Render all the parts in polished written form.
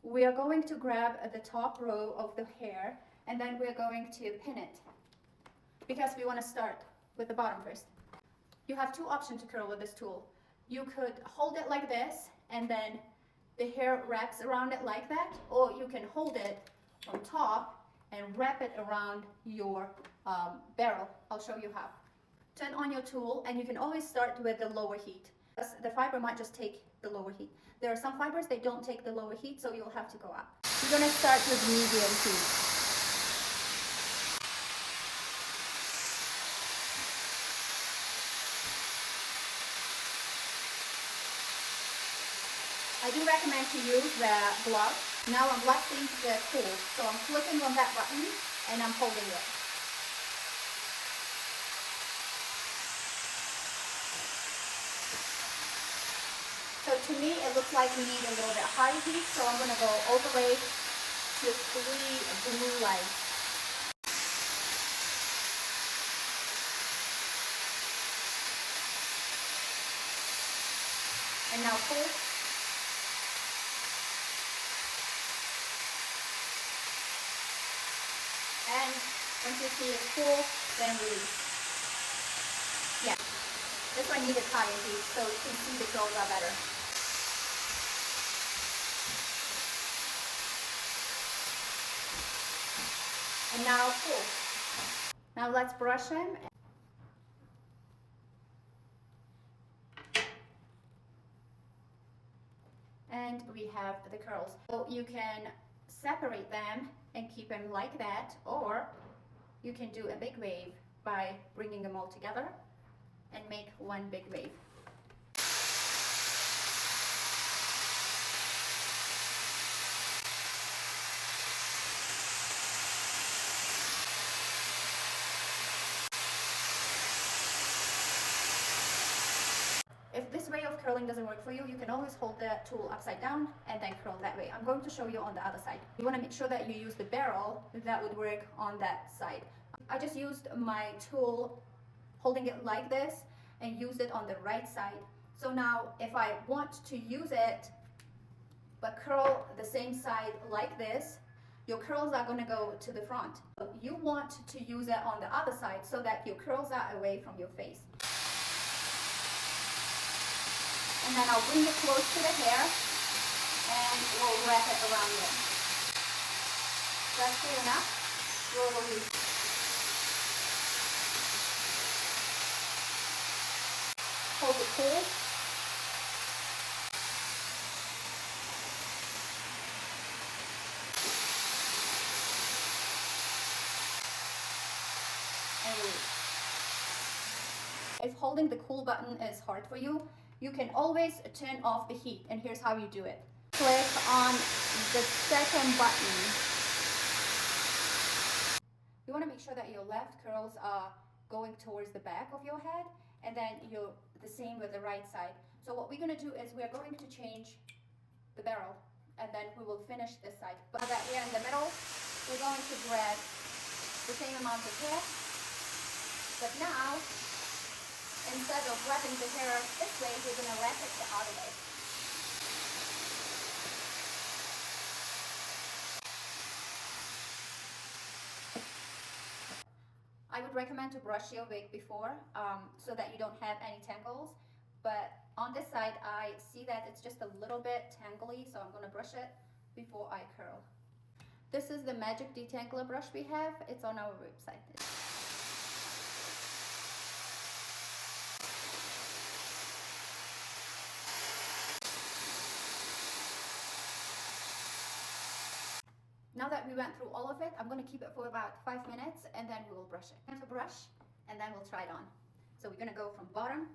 we are going to grab the top row of the hair and then we're going to pin it because we want to start with the bottom first. You have two options to curl with this tool. You could hold it like this and then the hair wraps around it like that, or you can hold it on top and wrap it around your barrel. I'll show you how. Turn on your tool and you can always start with the lower heat. The fiber might just take the lower heat. There are some fibers they don't take the lower heat, so you'll have to go up. You're going to start with medium heat. I do recommend to use the glove. Now I'm blasting the tool, so I'm clicking on that button and I'm holding it. So to me, it looks like we need a little bit higher heat, so I'm going to go all the way to 3 blue lights. And now pull. And once you see it's full, then release. Yeah, this one needed higher heat, so you can see the curls are better. And now pull. Now let's brush him. And we have the curls. So you can separate them and keep them like that, or you can do a big wave by bringing them all together and make one big wave. If this way of curling doesn't work for you, you can always hold the tool upside down and then curl that way. I'm going to show you on the other side. You want to make sure that you use the barrel that would work on that side. I just used my tool holding it like this and used it on the right side. So now if I want to use it but curl the same side like this, your curls are going to go to the front. You want to use it on the other side so that your curls are away from your face. And then I'll bring it close to the hair and we'll wrap it around it. That's good enough. We'll release. Hold it cool. And release. If holding the cool button is hard for you, you can always turn off the heat, and here's how you do it. Click on the second button. You want to make sure that your left curls are going towards the back of your head, and then you're the same with the right side. So what we're going to do is we're going to change the barrel, and then we will finish this side. But now that we're in the middle, we're going to grab the same amount of hair, but now instead of wrapping the hair this way, we're going to wrap it the other way. I would recommend to brush your wig before so that you don't have any tangles. But on this side, I see that it's just a little bit tangly, so I'm going to brush it before I curl. This is the magic detangler brush we have. It's on our website. Now that we went through all of it, I'm going to keep it for about 5 minutes and then we will brush it. And to brush, and then we'll try it on. So we're going to go from bottom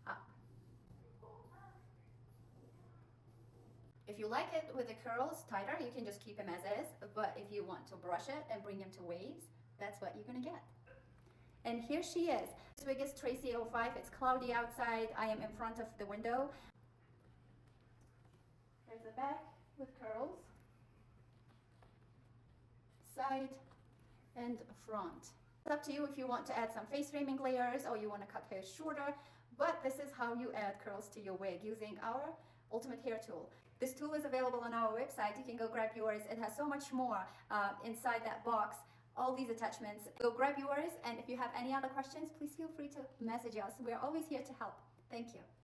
up. If you like it with the curls tighter, you can just keep them as is. But if you want to brush it and bring them to waves, that's what you're going to get. And here she is. This wig is Tracy 05. It's cloudy outside. I am in front of the window. There's the back with curls. Side and front. It's up to you if you want to add some face framing layers or you want to cut hair shorter, but this is how you add curls to your wig using our Ultimate Hair Tool. This tool is available on our website. You can go grab yours. It has so much more inside that box. All these attachments. Go grab yours, and if you have any other questions, please feel free to message us. We're always here to help. Thank you.